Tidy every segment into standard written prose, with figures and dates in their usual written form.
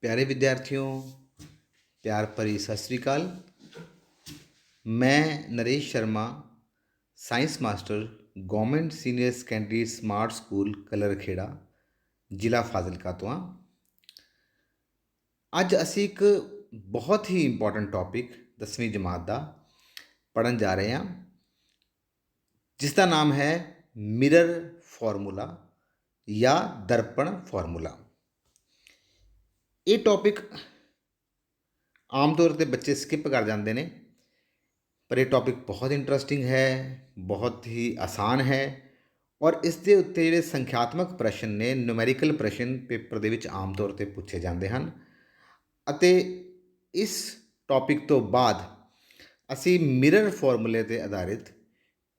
प्यारे विद्यार्थियों, प्यार भरी सत श्री अकाल। मैं Naresh Sharma, science master, government senior secondary smart school Kalarkhera, ਜ਼ਿਲ੍ਹਾ ਫਾਜ਼ਿਲਕਾ ਤੋਂ ਹਾਂ। ਅੱਜ ਅਸੀਂ ਇੱਕ ਬਹੁਤ ਹੀ ਇੰਪੋਰਟੈਂਟ ਟੌਪਿਕ 10ਵੀਂ ਜਮਾਤ ਦਾ ਪੜ੍ਹਨ ਜਾ ਰਹੇ ਹਾਂ, ਜਿਸ ਦਾ ਨਾਮ ਹੈ ਮਿਰਰ ਫਾਰਮੂਲਾ ਜਾਂ ਦਰਪਣ ਫਾਰਮੂਲਾ। ਇਹ ਟੌਪਿਕ ਆਮ ਤੌਰ 'ਤੇ ਬੱਚੇ ਸਕਿਪ ਕਰ ਜਾਂਦੇ ਨੇ, ਪਰ ਇਹ ਟੌਪਿਕ ਬਹੁਤ ਇੰਟਰਸਟਿੰਗ ਹੈ, ਬਹੁਤ ਹੀ ਆਸਾਨ ਹੈ ਔਰ ਇਸ ਦੇ ਉੱਤੇ ਜਿਹੜੇ ਸੰਖਿਆਤਮਕ ਪ੍ਰਸ਼ਨ ਨੇ, ਨਿਊਮੈਰੀਕਲ ਪ੍ਰਸ਼ਨ ਪੇਪਰ ਦੇ ਵਿੱਚ ਆਮ ਤੌਰ 'ਤੇ ਪੁੱਛੇ ਜਾਂਦੇ ਹਨ। ਅਤੇ ਇਸ ਟੌਪਿਕ ਤੋਂ ਬਾਅਦ ਅਸੀਂ ਮਿਰਰ ਫਾਰਮੂਲੇ 'ਤੇ ਆਧਾਰਿਤ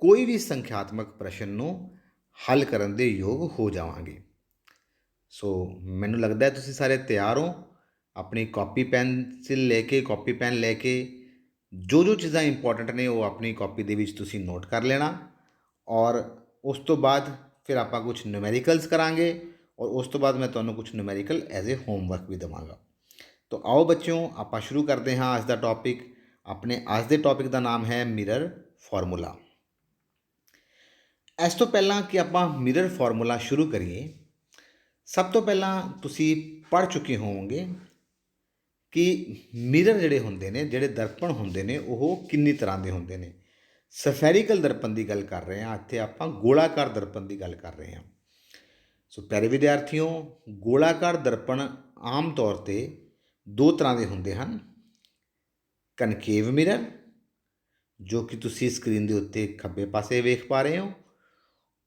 ਕੋਈ ਵੀ ਸੰਖਿਆਤਮਕ ਪ੍ਰਸ਼ਨ ਨੂੰ ਹੱਲ ਕਰਨ ਦੇ ਯੋਗ ਹੋ ਜਾਵਾਂਗੇ। ਸੋ ਮੈਨੂੰ ਲੱਗਦਾ ਤੁਸੀਂ ਸਾਰੇ ਤਿਆਰ ਹੋ। ਆਪਣੀ ਕਾਪੀ ਪੈਨਸਿਲ ਲੈ ਕੇ ਜੋ ਚੀਜ਼ਾਂ ਇੰਪੋਰਟੈਂਟ ਨੇ ਉਹ ਆਪਣੀ ਕਾਪੀ ਦੇ ਵਿੱਚ ਤੁਸੀਂ ਨੋਟ ਕਰ ਲੈਣਾ ਔਰ ਉਸ ਤੋਂ ਬਾਅਦ ਫਿਰ ਆਪਾਂ ਕੁਝ ਨਿਊਮੈਰੀਕਲਸ ਕਰਾਂਗੇ ਔਰ ਉਸ ਤੋਂ ਬਾਅਦ ਮੈਂ ਤੁਹਾਨੂੰ ਕੁਝ ਨਿਊਮੈਰੀਕਲ ਐਜ਼ ਏ ਹੋਮਵਰਕ ਵੀ ਦੇਵਾਂਗਾ। तो आओ बच्चों, आप शुरू करते हैं आज का टॉपिक। अपने आज के टॉपिक का नाम है मिरर फार्मूला। इस तो पहला कि आप मिरर फार्मूला शुरू करिए, सब तो पहला तुसी पढ़ चुके होवोगे कि मिरर जिहड़े हुंदे ने, जिहड़े दर्पण हुंदे ने, वो किन्नी तरह के हुंदे ने। सफैरिकल दर्पण की गल कर रहे हैं, इत्थे आपां गोलाकार दर्पण की गल कर रहे हैं। सो प्यारे विद्यार्थियों, गोलाकार दर्पण आम तौर पर दो तरह के होंगे हैं। कनकेव मिरर, जो कि तुसी स्क्रीन के उत्ते खब्बे पासे वेख पा रहे हो,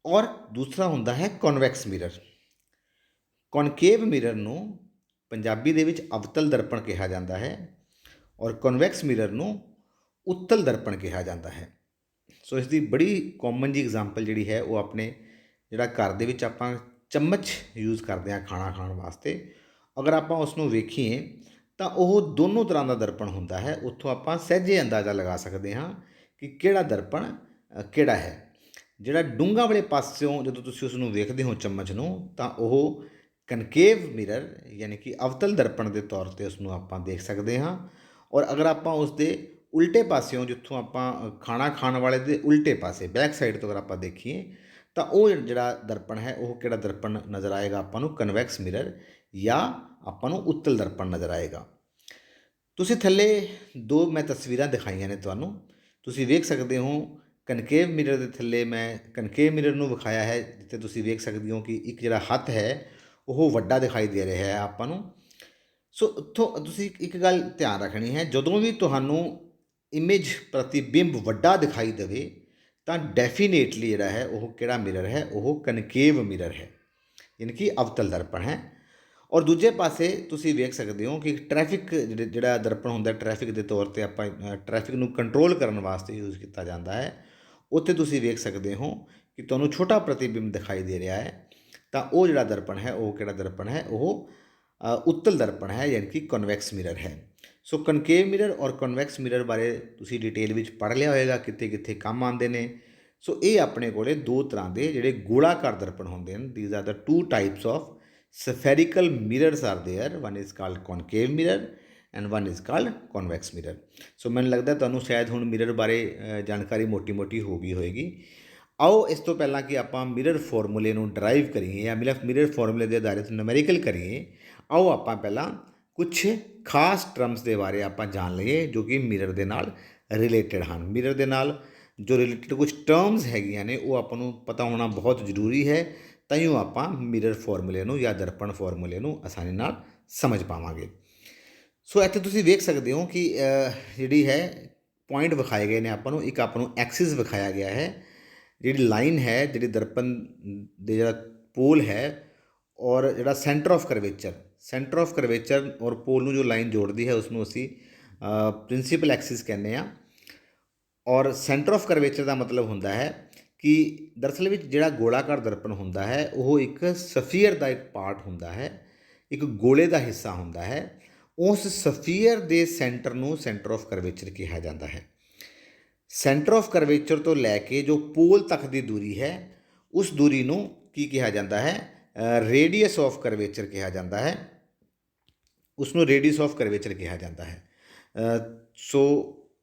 और दूसरा होंदा है कॉन्वैक्स मिरर। कॉनकेव मिरर नूं पंजाबी दे विच अवतल दर्पण कहा जाता है और कॉन्वैक्स मिरर नूं उत्तल दर्पण कहा जाता है। सो इसकी बड़ी कॉमन जी एग्जाम्पल जिहड़ी है वो अपने जिहड़ा घर दे विच आपां चम्मच यूज़ करते हैं खाना खाण वास्ते। अगर आप उसनूं वेखीए तो वह दोनों तरह का दर्पण होंदा है। उत्थों आप सहजे अंदाज़ा लगा सकते हाँ कि किहड़ा दर्पण किहड़ा है। जिहड़ा डूंगा वाले पासों जदों तुसीं उसनूं वेखदे हो चम्मच नूं तां ओह कनकेव मिरर यानी कि अवतल दर्पण के तौर पर उसनूं आप देख सकते हाँ। और अगर आप उसके उल्टे पासों जिथों आप खाना खाण वाले दे उल्टे पासे बैक साइड तो अगर आप देखीए तो वह जिहड़ा दर्पण है वह किहड़ा दर्पण नज़र आएगा आपां नूं, कन्वैक्स मिरर या आपां नूं उत्तल दर्पण नज़र आएगा। तुसीं थल्ले दो मैं तस्वीरां दिखाईयां ने तुहानूं, तुसीं वेख सकते हो। कनकेव मिरर के थल्ले मैं कनकेव मिरर नूं विखाया है, जिथे तुसीं वेख सकते हो कि एक जिहड़ा हत्थ है वह वड्डा दिखाई दे रहा है आपां नूं। सो उत्थों तुसीं एक गल ध्यान रखनी है, जदों भी तुहानूं इमेज प्रतिबिंब वड्डा दिखाई देवे तां डेफिनेटली जिहड़ा है वह किहड़ा मिरर है, वह कनकेव मिरर है यानी कि अवतल दर्पण है। और दूजे पासे तुसीं वेख सकते हो कि ट्रैफिक जिहड़ा दर्पण हुंदा, ट्रैफिक के तौर पर आपां ट्रैफिक नूं कंट्रोल करने वास्ते यूज़ किया जाता है। उत्थे तुसीं वेख सकते हो कि तुहानूं छोटा प्रतिबिंब दिखाई दे रहा है, तो वह जिहड़ा दर्पण है वह किहड़ा दर्पण है, वह उत्तल दर्पण है यानी कि कॉन्वैक्स मिरर है। सो कनकेव मिरर और कॉन्वैक्स मिरर बारे तुसीं डिटेल विच पढ़ लिया होएगा, कित्थे कित्थे काम आते हैं। सो ये अपने कोले दो तरह के जिहड़े गोलाकार दर्पण होंदे हैं। These are the two types of spherical mirrors are there, one is called concave mirror and one is called convex mirror। सो मैंने लगता तुहानूं शायद हुण मिरर बारे जानकारी मोटी मोटी हो गई होएगी। आओ इस तो पहला कि आप मिरर फॉर्मूले नूं ड्राइव करिए या मिरर फॉर्मूले के आधारित न्यूमेरिकल करिए। आओ आप पहला कुछ खास टर्म्स के बारे आप जान लीए जो कि मिरर के नाल रिलेटेड हैं। मिरर के नाल जो रिलेटेड कुछ टर्म्स हैगियां ने वो आपनूं पता होना बहुत जरूरी है, ताइयों आप मिरर फॉर्मूले नूं या दर्पण फॉर्मूले नूं आसानी नाल समझ पावांगे। सो इत्थे तुसीं वेख सकते हो कि जिहड़ी है पॉइंट विखाए गए ने आपां नूं, एक आपां नूं एक्सिस विखाया गया है, जिहड़ी लाइन है, जिहड़ी दर्पण दे जिहड़ा पोल है और जिहड़ा सेंटर ऑफ करवेचर और पोल नूं जो लाइन जोड़ती है उसनूं असीं प्रिंसीपल एक्सिस कहने आ। और सेंटर ऑफ करवेचर का मतलब होंदा है कि दरअसल में जिहड़ा गोलाकार दर्पण होंदा है वह एक सफीयर का एक पार्ट होंदा है, एक गोले का हिस्सा होंदा है। उस सफीयर के सेंटर नूं सेंटर ऑफ करवेचर कहा जाता है। सेंटर ऑफ करवेचर तो लैके जो पोल तक की दूरी है उस दूरी नूं की कहा जाता है, रेडियस ऑफ करवेचर कहा जाता है। ਉਸਨੂੰ ਰੇਡੀਅਸ ਆਫ ਕਰਵੇਚਰ ਕਿਹਾ ਜਾਂਦਾ ਹੈ। ਸੋ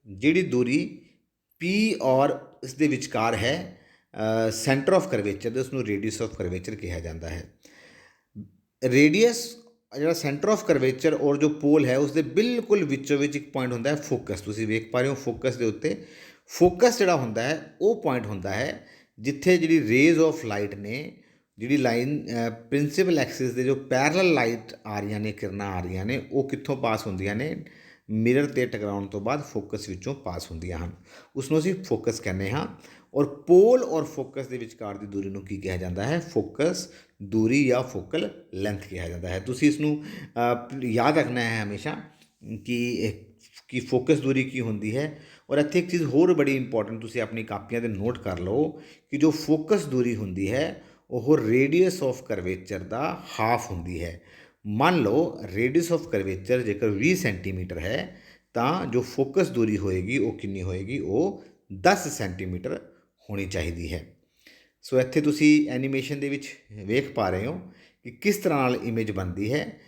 ਜਿਹੜੀ ਦੂਰੀ P ਔਰ ਇਸ ਦੇ ਵਿਚਕਾਰ ਹੈ ਸੈਂਟਰ ਆਫ ਕਰਵੇਚਰ ਦੇ, ਉਸਨੂੰ ਰੇਡੀਅਸ ਆਫ ਕਰਵੇਚਰ ਕਿਹਾ ਜਾਂਦਾ ਹੈ। ਰੇਡੀਅਸ ਜਿਹੜਾ ਸੈਂਟਰ ਆਫ ਕਰਵੇਚਰ ਔਰ ਜੋ ਪੋਲ ਹੈ ਉਸ ਦੇ ਬਿਲਕੁਲ ਵਿੱਚੋਂ ਵਿੱਚ ਇੱਕ ਪੁਆਇੰਟ ਹੁੰਦਾ ਹੈ ਫੋਕਸ। ਤੁਸੀਂ ਵੇਖ ਪਾ ਰਹੇ ਹੋ ਫੋਕਸ ਦੇ ਉੱਤੇ, ਫੋਕਸ ਜਿਹੜਾ ਹੁੰਦਾ ਹੈ ਉਹ ਪੁਆਇੰਟ ਹੁੰਦਾ ਹੈ ਜਿੱਥੇ ਜਿਹੜੀ ਰੇਜ਼ ਆਫ ਲਾਈਟ ਨੇ, ਜਿਹੜੀ ਲਾਈਨ ਪ੍ਰਿੰਸੀਪਲ ਐਕਸਿਸ ਦੇ ਜੋ ਪੈਰਲਲ ਲਾਈਟ ਆ ਰਹੀਆਂ ਨੇ, ਕਿਰਨਾਂ ਆ ਰਹੀਆਂ ਨੇ, ਉਹ ਕਿੱਥੋਂ ਪਾਸ ਹੁੰਦੀਆਂ ਨੇ, ਮਿਰਰ 'ਤੇ ਟਕਰਾਉਣ ਤੋਂ ਬਾਅਦ ਫੋਕਸ ਵਿੱਚੋਂ ਪਾਸ ਹੁੰਦੀਆਂ ਹਨ। ਉਸਨੂੰ ਅਸੀਂ ਫੋਕਸ ਕਹਿੰਦੇ ਹਾਂ। ਔਰ ਪੋਲ ਔਰ ਫੋਕਸ ਦੇ ਵਿਚਕਾਰ ਦੀ ਦੂਰੀ ਨੂੰ ਕੀ ਕਿਹਾ ਜਾਂਦਾ ਹੈ? ਫੋਕਸ ਦੂਰੀ ਜਾਂ ਫੋਕਲ ਲੈਂਥ ਕਿਹਾ ਜਾਂਦਾ ਹੈ। ਤੁਸੀਂ ਇਸਨੂੰ ਯਾਦ ਰੱਖਣਾ ਹੈ ਹਮੇਸ਼ਾ ਕਿ ਫੋਕਸ ਦੂਰੀ ਕੀ ਹੁੰਦੀ ਹੈ। ਔਰ ਇੱਥੇ ਇੱਕ ਚੀਜ਼ ਹੋਰ ਬੜੀ ਇੰਪੋਰਟੈਂਟ ਤੁਸੀਂ ਆਪਣੀ ਕਾਪੀਆਂ 'ਤੇ ਨੋਟ ਕਰ ਲਓ ਕਿ ਜੋ ਫੋਕਸ ਦੂਰੀ ਹੁੰਦੀ ਹੈ ਉਹ radius of curvature the half ਹੁੰਦੀ ਹੈ। ਮੰਨ ਲਓ ਰੇਡੀਅਸ ਆਫ ਕਰਵੇਚਰ ਜੇਕਰ 20 ਸੈਂਟੀਮੀਟਰ ਹੈ ਤਾਂ ਜੋ ਫੋਕਸ ਦੂਰੀ ਹੋਏਗੀ ਉਹ ਕਿੰਨੀ ਹੋਏਗੀ? ਉਹ 10 ਸੈਂਟੀਮੀਟਰ ਹੋਣੀ ਚਾਹੀਦੀ ਹੈ। ਸੋ ਇੱਥੇ ਤੁਸੀਂ ਐਨੀਮੇਸ਼ਨ ਦੇ ਵਿੱਚ ਵੇਖ ਪਾ ਰਹੇ ਹੋ ਕਿ ਕਿਸ ਤਰ੍ਹਾਂ ਨਾਲ ਇਮੇਜ ਬਣਦੀ ਹੈ।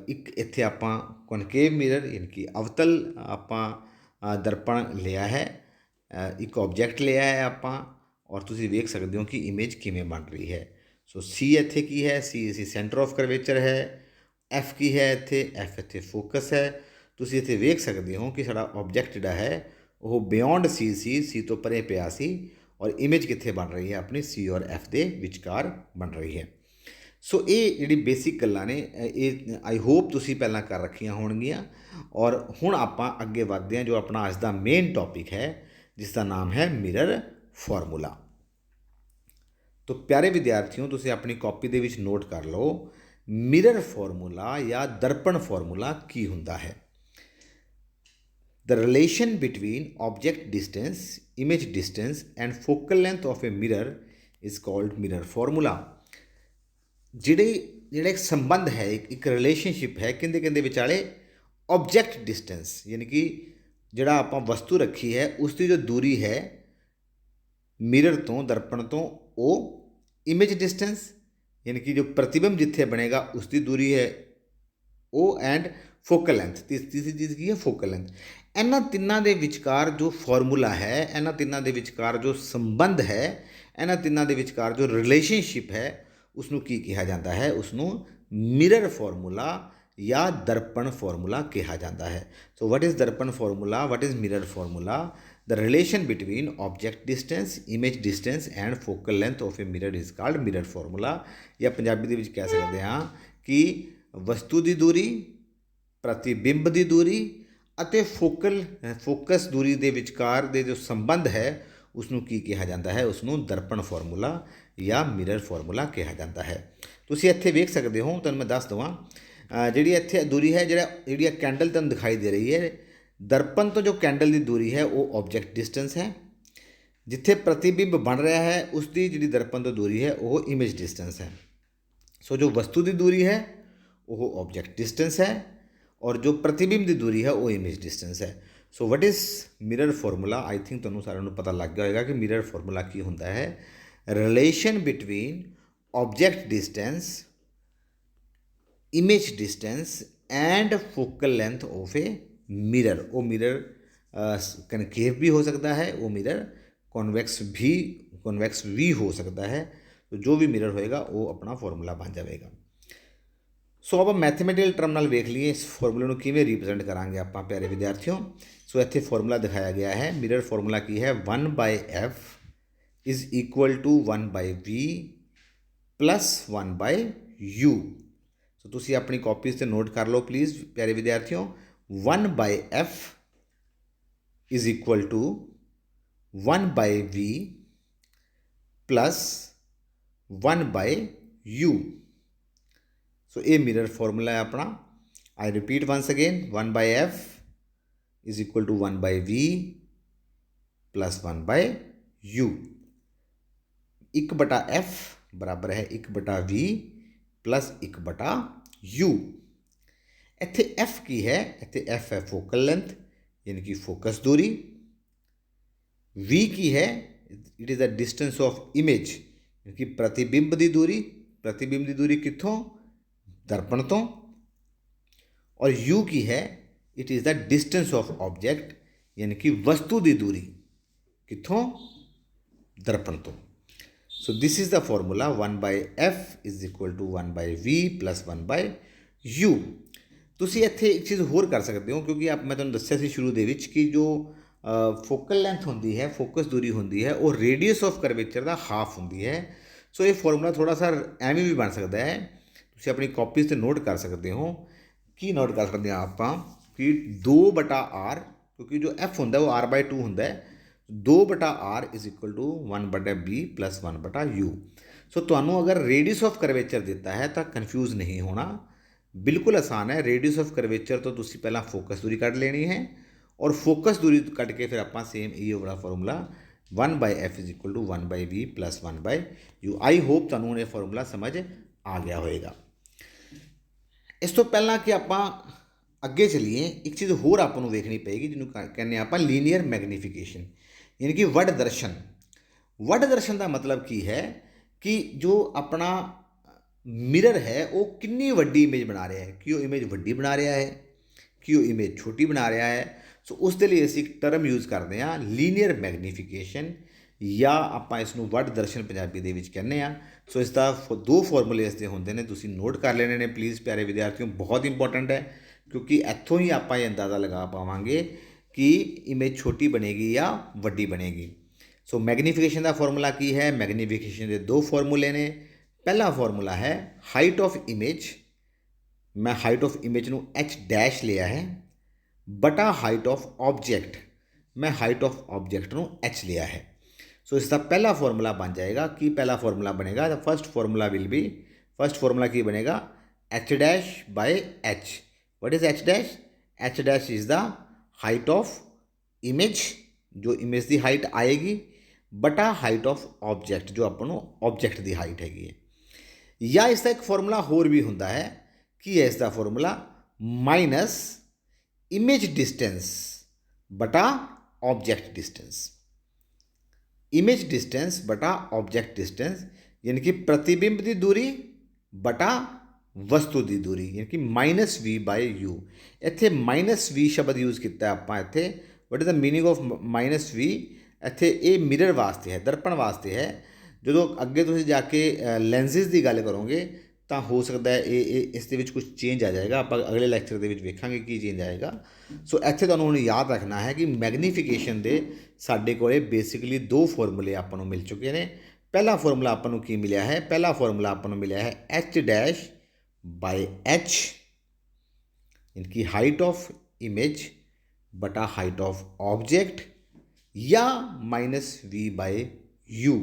ਇੱਕ ਇੱਥੇ ਆਪਾਂ ਕਨਕੇਵ ਮਿਰਰ ਯਾਨੀ ਕਿ ਅਵਤਲ ਆਪਾਂ ਦਰਪਣ ਲਿਆ ਹੈ, ਇੱਕ ਆਬਜੈਕਟ ਲਿਆ ਹੈ ਆਪਾਂ, ਔਰ ਤੁਸੀਂ ਵੇਖ ਸਕਦੇ ਹੋ ਕਿ ਇਮੇਜ ਕਿਵੇਂ ਬਣ ਰਹੀ ਹੈ। ਸੋ ਸੀ ਇੱਥੇ ਕੀ ਹੈ? ਸੀ ਅਸੀਂ ਸੈਂਟਰ ਆਫ ਕਰਵੇਚਰ ਹੈ। ਐਫ ਕੀ ਹੈ ਇੱਥੇ? ਐਫ ਇੱਥੇ ਫੋਕਸ ਹੈ। ਤੁਸੀਂ ਇੱਥੇ ਵੇਖ ਸਕਦੇ ਹੋ ਕਿ ਸਾਡਾ ਆਬਜੈਕਟ ਜਿਹੜਾ ਹੈ ਉਹ ਬਿਯੋਂਡ ਸੀ ਤੋਂ ਪਰੇ ਪਿਆ ਸੀ, ਔਰ ਇਮੇਜ ਕਿੱਥੇ ਬਣ ਰਹੀ ਹੈ? ਆਪਣੀ ਸੀ ਔਰ ਐਫ ਦੇ ਵਿਚਕਾਰ ਬਣ ਰਹੀ ਹੈ। ਸੋ ਇਹ ਜਿਹੜੀ ਬੇਸਿਕ ਗੱਲਾਂ ਨੇ ਇਹ ਆਈ ਹੋਪ ਤੁਸੀਂ ਪਹਿਲਾਂ ਕਰ ਰੱਖੀਆਂ ਹੋਣਗੀਆਂ। ਔਰ ਹੁਣ ਆਪਾਂ ਅੱਗੇ ਵਧਦੇ ਹਾਂ ਜੋ ਆਪਣਾ ਅੱਜ ਦਾ ਮੇਨ ਟੌਪਿਕ ਹੈ ਜਿਸ ਦਾ ਨਾਮ ਹੈ ਮਿਰਰ ਫਾਰਮੂਲਾ। ਤੋ ਪਿਆਰੇ ਵਿਦਿਆਰਥੀਓ, ਤੁਸੀਂ ਆਪਣੀ ਕਾਪੀ ਦੇ ਵਿੱਚ ਨੋਟ ਕਰ ਲਓ ਮਿਰਰ ਫਾਰਮੂਲਾ ਜਾਂ ਦਰਪਣ ਫਾਰਮੂਲਾ ਕੀ ਹੁੰਦਾ ਹੈ। The relation between object distance, image distance and focal length of a mirror is called mirror formula। ਜਿਹੜਾ ਇੱਕ ਸੰਬੰਧ ਹੈ, ਇੱਕ ਰਿਲੇਸ਼ਨਸ਼ਿਪ ਹੈ ਕਿਹਦੇ ਵਿਚਾਲੇ? ਆਬਜੈਕਟ ਡਿਸਟੈਂਸ ਯਾਨੀ ਕਿ ਜਿਹੜਾ ਆਪਾਂ ਵਸਤੂ ਰੱਖੀ ਹੈ ਉਸ ਦੀ ਜੋ ਦੂਰੀ ਹੈ ਮਿਰਰ ਤੋਂ, ਦਰਪਣ ਤੋਂ, ਉਹ ਇਮੇਜ ਡਿਸਟੈਂਸ ਯਾਨੀ ਕਿ ਜੋ ਪ੍ਰਤੀਬਿੰਬ ਜਿੱਥੇ ਬਣੇਗਾ ਉਸ ਦੀ ਦੂਰੀ ਹੈ ਉਹ, ਐਂਡ ਫੋਕਲ ਲੈਂਥ, ਤੀਸਰੀ ਚੀਜ਼ ਕੀ ਹੈ? Focal length. ਇਹਨਾਂ ਤਿੰਨਾਂ ਦੇ ਵਿਚਕਾਰ ਜੋ ਫਾਰਮੂਲਾ ਹੈ, ਇਹਨਾਂ ਤਿੰਨਾਂ ਦੇ ਵਿਚਕਾਰ ਜੋ ਸੰਬੰਧ ਹੈ, ਇਹਨਾਂ ਤਿੰਨਾਂ ਦੇ ਵਿਚਕਾਰ ਜੋ ਰਿਲੇਸ਼ਨਸ਼ਿਪ ਹੈ ਉਸਨੂੰ ਕੀ ਕਿਹਾ ਜਾਂਦਾ ਹੈ? ਉਸਨੂੰ ਮਿਰਰ ਫਾਰਮੂਲਾ ਜਾਂ ਦਰਪਣ ਫਾਰਮੂਲਾ ਕਿਹਾ ਜਾਂਦਾ ਹੈ। ਸੋ ਵਾਟ ਇਜ਼ ਦਰਪਣ formula? What is mirror formula? The relation between object distance, image distance and focal length of a mirror is called mirror formula. ਜਾਂ ਪੰਜਾਬੀ ਦੇ ਵਿੱਚ ਕਹਿ ਸਕਦੇ ਹਾਂ ਕਿ ਵਸਤੂ ਦੀ ਦੂਰੀ, ਪ੍ਰਤੀਬਿੰਬ ਦੀ ਦੂਰੀ ਅਤੇ ਫੋਕਸ ਦੂਰੀ ਦੇ ਵਿਚਕਾਰ ਦੇ ਜੋ ਸੰਬੰਧ ਹੈ ਉਸਨੂੰ ਕੀ ਕਿਹਾ ਜਾਂਦਾ ਹੈ? ਉਸਨੂੰ ਦਰਪਣ ਫਾਰਮੂਲਾ ਜਾਂ ਮਿਰਰ ਫਾਰਮੂਲਾ ਕਿਹਾ ਜਾਂਦਾ ਹੈ। ਤੁਸੀਂ ਇੱਥੇ ਵੇਖ ਸਕਦੇ ਹੋ, ਤੁਹਾਨੂੰ ਮੈਂ ਦੱਸ ਦੇਵਾਂ ਜਿਹੜੀ ਇੱਥੇ ਦੂਰੀ ਹੈ, ਜਿਹੜੀ ਕੈਂਡਲ ਤੁਹਾਨੂੰ ਦਿਖਾਈ ਦੇ ਰਹੀ ਹੈ, ਦਰਪਣ ਤੋਂ ਜੋ ਕੈਂਡਲ ਦੀ ਦੂਰੀ ਹੈ ਉਹ ਆਬਜੈਕਟ ਡਿਸਟੈਂਸ ਹੈ। ਜਿੱਥੇ ਪ੍ਰਤੀਬਿੰਬ ਬਣ ਰਿਹਾ ਹੈ ਉਸ ਦੀ ਜਿਹੜੀ ਦਰਪਣ ਤੋਂ ਦੂਰੀ ਹੈ ਉਹ ਇਮੇਜ ਡਿਸਟੈਂਸ ਹੈ। ਸੋ ਜੋ ਵਸਤੂ ਦੀ ਦੂਰੀ ਹੈ ਉਹ ਆਬਜੈਕਟ ਡਿਸਟੈਂਸ ਹੈ ਔਰ ਜੋ ਪ੍ਰਤੀਬਿੰਬ ਦੀ ਦੂਰੀ ਹੈ ਉਹ ਇਮੇਜ ਡਿਸਟੈਂਸ ਹੈ। So what is mirror formula? I think ਤੁਹਾਨੂੰ ਸਾਰਿਆਂ ਨੂੰ ਪਤਾ ਲੱਗ ਗਿਆ ਹੋਏਗਾ ਕਿ ਮਿਰਰ ਫਾਰਮੂਲਾ ਕੀ ਹੁੰਦਾ ਹੈ। Relation between object distance, image distance and focal length of a mirror. ਉਹ ਮਿਰਰ ਕਨਕੇਵ ਵੀ ਹੋ ਸਕਦਾ ਹੈ, ਉਹ ਮਿਰਰ ਕਨਵੈਕਸ ਵੀ ਹੋ ਸਕਦਾ ਹੈ। ਜੋ ਵੀ ਮਿਰਰ ਹੋਏਗਾ ਉਹ ਆਪਣਾ ਫਾਰਮੂਲਾ ਬਣ ਜਾਵੇਗਾ। ਸੋ ਆਪਾਂ ਮੈਥਮੈਟੀਕਲ ਟਰਮ ਨਾਲ ਵੇਖ ਲਈਏ ਇਸ ਫਾਰਮੂਲੇ ਨੂੰ ਕਿਵੇਂ ਰਿਪਰੈਜ਼ੈਂਟ ਕਰਾਂਗੇ ਆਪਾਂ ਪਿਆਰੇ ਵਿਦਿਆਰਥੀਓ। ਸੋ ਇੱਥੇ ਫਾਰਮੂਲਾ ਦਿਖਾਇਆ ਗਿਆ ਹੈ। ਮਿਰਰ ਫਾਰਮੂਲਾ ਕੀ ਹੈ? 1/f is equal to 1/v plus 1/u। So ਤੁਸੀਂ ਆਪਣੀ ਕਾਪੀਜ਼ 'ਤੇ ਨੋਟ ਕਰ ਲਓ ਪਲੀਜ਼ ਪਿਆਰੇ ਵਿਦਿਆਰਥੀਓ। 1/f is equal to 1/v plus 1/u। So ਇਹ ਮਿਰਰ ਫਾਰਮੂਲਾ ਹੈ ਆਪਣਾ। I repeat once again, 1/f is equal to 1/v plus 1/u। 1/f ਬਰਾਬਰ ਹੈ 1/v ਪਲੱਸ 1/u। ਇੱਥੇ f ਕੀ ਹੈ? ਇੱਥੇ f ਹੈ ਫੋਕਲ ਲੈਂਥ ਯਾਨੀ ਕਿ ਫੋਕਸ ਦੂਰੀ। v ਕੀ ਹੈ? It is the distance of image ਯਾਨੀ ਕਿ ਪ੍ਰਤੀਬਿੰਬ ਦੀ ਦੂਰੀ। ਪ੍ਰਤੀਬਿੰਬ ਦੀ ਦੂਰੀ ਕਿੱਥੋਂ? ਦਰਪਣ ਤੋਂ। और u की है, it is the distance of object, यानी कि वस्तु की दूरी, कितों, दर्पण तो। So this is the formula 1/f is equal to 1/v plus 1/u। ਤੁਸੀਂ ਇੱਥੇ ਇੱਕ ਚੀਜ਼ ਹੋਰ ਕਰ ਸਕਦੇ ਹੋ, ਕਿਉਂਕਿ ਮੈਂ ਤੁਹਾਨੂੰ ਦੱਸਿਆ ਸੀ ਸ਼ੁਰੂ ਦੇ ਵਿੱਚ ਕਿ ਜੋ ਫੋਕਲ ਲੈਂਥ ਹੁੰਦੀ ਹੈ, ਫੋਕਸ ਦੂਰੀ ਹੁੰਦੀ ਹੈ, ਉਹ radius of curvature the half ਹੁੰਦੀ ਹੈ। ਸੋ ਇਹ ਫਾਰਮੂਲਾ ਥੋੜਾ ਸਾ ਐਵੇਂ ਵੀ ਬਣ ਸਕਦਾ ਹੈ, ਤੁਸੀਂ ਆਪਣੀ ਕਾਪੀਜ਼ 'ਤੇ ਨੋਟ ਕਰ ਸਕਦੇ ਹੋ। ਕੀ ਨੋਟ ਕਰ ਸਕਦੇ ਹਾਂ ਆਪਾਂ ਕਿ 2/r, ਕਿਉਂਕਿ ਜੋ f ਹੁੰਦਾ ਉਹ r/2 ਹੁੰਦਾ ਹੈ, 2/r is equal to 1/b plus 1/u। So ਤੁਹਾਨੂੰ ਅਗਰ ਰੇਡੀਅਸ ਆਫ ਕਰਵੇਚਰ ਦਿੱਤਾ ਹੈ ਤਾਂ ਕਨਫਿਊਜ਼ ਨਹੀਂ ਹੋਣਾ, ਬਿਲਕੁਲ ਆਸਾਨ ਹੈ। ਰੇਡੀਅਸ ਆਫ ਕਰਵੇਚਰ ਤੋਂ ਤੁਸੀਂ ਪਹਿਲਾਂ ਫੋਕਸ ਦੂਰੀ ਕੱਢ ਲੈਣੀ ਹੈ, ਔਰ ਫੋਕਸ ਦੂਰੀ ਕੱਢ ਕੇ ਫਿਰ ਆਪਾਂ ਸੇਮ ਇਹ ਵਾਲਾ formula 1/f is equal to 1/v plus 1/u। I hope ਤੁਹਾਨੂੰ ਹੁਣ ਇਹ ਫਾਰਮੂਲਾ ਸਮਝ ਆ ਗਿਆ ਹੋਏਗਾ। ਇਸ ਤੋਂ ਪਹਿਲਾਂ ਕਿ ਆਪਾਂ ਅੱਗੇ ਚੱਲੀਏ, ਇੱਕ ਚੀਜ਼ ਹੋਰ ਆਪਾਂ ਨੂੰ ਵੇਖਣੀ ਪਏਗੀ, ਜਿਹਨੂੰ ਕਹਿੰਦੇ ਆਪਾਂ ਲੀਨੀਅਰ ਮੈਗਨੀਫਿਕੇਸ਼ਨ, ਯਾਨੀ ਕਿ ਵੱਡ ਦਰਸ਼ਨ। ਵੱਡ ਦਰਸ਼ਨ ਦਾ ਮਤਲਬ ਕੀ ਹੈ ਕਿ ਜੋ ਆਪਣਾ ਮਿਰਰ ਹੈ ਉਹ ਕਿੰਨੀ ਵੱਡੀ ਇਮੇਜ ਬਣਾ ਰਿਹਾ ਹੈ, ਕਿ ਉਹ ਇਮੇਜ ਵੱਡੀ ਬਣਾ ਰਿਹਾ ਹੈ, ਕਿ ਉਹ ਇਮੇਜ ਛੋਟੀ ਬਣਾ ਰਿਹਾ ਹੈ। ਸੋ ਉਸ ਦੇ ਲਈ ਅਸੀਂ ਇੱਕ ਟਰਮ ਯੂਜ਼ ਕਰਦੇ ਹਾਂ, ਲੀਨੀਅਰ ਮੈਗਨੀਫਿਕੇਸ਼ਨ, ਜਾਂ ਆਪਾਂ ਇਸ ਨੂੰ ਵੱਡ ਦਰਸ਼ਨ ਪੰਜਾਬੀ ਦੇ ਵਿੱਚ ਕਹਿੰਦੇ ਹਾਂ। ਸੋ ਇਸ ਦਾ 2 ਫਾਰਮੂਲੇ ਇਸ ਦੇ ਹੁੰਦੇ ਨੇ, ਤੁਸੀਂ ਨੋਟ ਕਰ ਲੈਣੇ ਨੇ ਪਲੀਜ਼ ਪਿਆਰੇ ਵਿਦਿਆਰਥੀਓ, ਬਹੁਤ ਇੰਪੋਰਟੈਂਟ ਹੈ, ਕਿਉਂਕਿ ਇੱਥੋਂ ਹੀ ਆਪਾਂ ਇਹ ਅੰਦਾਜ਼ਾ ਲਗਾ ਪਾਵਾਂਗੇ ਕਿ ਇਮੇਜ ਛੋਟੀ ਬਣੇਗੀ ਜਾਂ ਵੱਡੀ ਬਣੇਗੀ। ਸੋ ਮੈਗਨੀਫਿਕੇਸ਼ਨ ਦਾ ਫਾਰਮੂਲਾ ਕੀ ਹੈ? ਮੈਗਨੀਫਿਕੇਸ਼ਨ ਦੇ 2 ਫਾਰਮੂਲੇ ਨੇ। ਪਹਿਲਾ ਫਾਰਮੂਲਾ ਹੈ ਹਾਈਟ ਆਫ ਇਮੇਜ, ਮੈਂ ਹਾਈਟ ਆਫ ਇਮੇਜ ਨੂੰ h' ਲਿਆ ਹੈ, ਬਟਾ ਹਾਈਟ ਆਫ ਆਬਜੈਕਟ, ਮੈਂ ਹਾਈਟ ਆਫ ਆਬਜੈਕਟ ਨੂੰ h ਲਿਆ ਹੈ। ਸੋ ਇਸ ਦਾ ਪਹਿਲਾ ਫਾਰਮੂਲਾ ਬਣ ਜਾਏਗਾ। ਕੀ ਪਹਿਲਾ ਫਾਰਮੂਲਾ ਬਣੇਗਾ? The first formula will be, first formula ਕੀ ਬਣੇਗਾ? h'/h। What is h'? h' is the height of image, ਜੋ ਇਮੇਜ ਦੀ ਹਾਈਟ ਆਏਗੀ, ਬਟਾ ਹਾਈਟ ਆਫ ਆਬਜੈਕਟ, ਜੋ ਆਪਾਂ ਨੂੰ ਆਬਜੈਕਟ ਦੀ ਹਾਈਟ ਹੈਗੀ ਹੈ। ਜਾਂ ਇਸ ਦਾ ਇੱਕ ਫਾਰਮੂਲਾ ਹੋਰ ਵੀ ਹੁੰਦਾ ਹੈ। ਕੀ ਹੈ ਇਸ ਦਾ ਫਾਰਮੂਲਾ? ਮਾਈਨਸ ਇਮੇਜ ਡਿਸਟੈਂਸ ਬਟਾ ਆਬਜੈਕਟ ਡਿਸਟੈਂਸ। ਇਮੇਜ ਡਿਸਟੈਂਸ ਬਟਾ ਆਬਜੈਕਟ ਡਿਸਟੈਂਸ, ਯਾਨੀ ਕਿ ਪ੍ਰਤੀਬਿੰਬ ਦੀ ਦੂਰੀ ਬਟਾ ਵਸਤੂ ਦੀ ਦੂਰੀ, ਯਾਨੀ ਕਿ -v/u। ਇੱਥੇ -v ਸ਼ਬਦ ਯੂਜ਼ ਕੀਤਾ ਆਪਾਂ ਇੱਥੇ। What is the meaning of -v? ਇੱਥੇ ਇਹ ਮਿਰਰ ਵਾਸਤੇ ਹੈ, ਦਰਪਣ ਵਾਸਤੇ ਹੈ। ਜਦੋਂ ਅੱਗੇ ਤੁਸੀਂ ਜਾ ਕੇ ਲੈਂਸਿਸ ਦੀ ਗੱਲ ਕਰੋਗੇ ਤਾਂ ਹੋ ਸਕਦਾ ਹੈ ਇਹ ਇਸ ਦੇ ਵਿੱਚ ਕੁਝ ਚੇਂਜ ਆ ਜਾਏਗਾ, ਆਪਾਂ ਅਗਲੇ ਲੈਕਚਰ ਦੇ ਵਿੱਚ ਵੇਖਾਂਗੇ ਕੀ ਚੇਂਜ ਆਏਗਾ। ਸੋ ਇੱਥੇ ਤੁਹਾਨੂੰ ਹੁਣ ਯਾਦ ਰੱਖਣਾ ਹੈ ਕਿ ਮੈਗਨੀਫਿਕੇਸ਼ਨ ਦੇ ਸਾਡੇ ਕੋਲੇ ਬੇਸਿਕਲੀ 2 ਫਾਰਮੂਲੇ ਆਪਾਂ ਨੂੰ ਮਿਲ ਚੁੱਕੇ ਨੇ। ਪਹਿਲਾ ਫਾਰਮੂਲਾ ਆਪਾਂ ਨੂੰ ਕੀ ਮਿਲਿਆ ਹੈ? ਪਹਿਲਾ ਫਾਰਮੂਲਾ ਆਪਾਂ ਨੂੰ ਮਿਲਿਆ ਹੈ h'/h, ਯਾਨੀ ਕਿ ਹਾਈਟ ਆਫ ਇਮੇਜ ਬਟਾ ਹਾਈਟ ਆਫ ਆਬਜੈਕਟ, ਜਾਂ -v/u,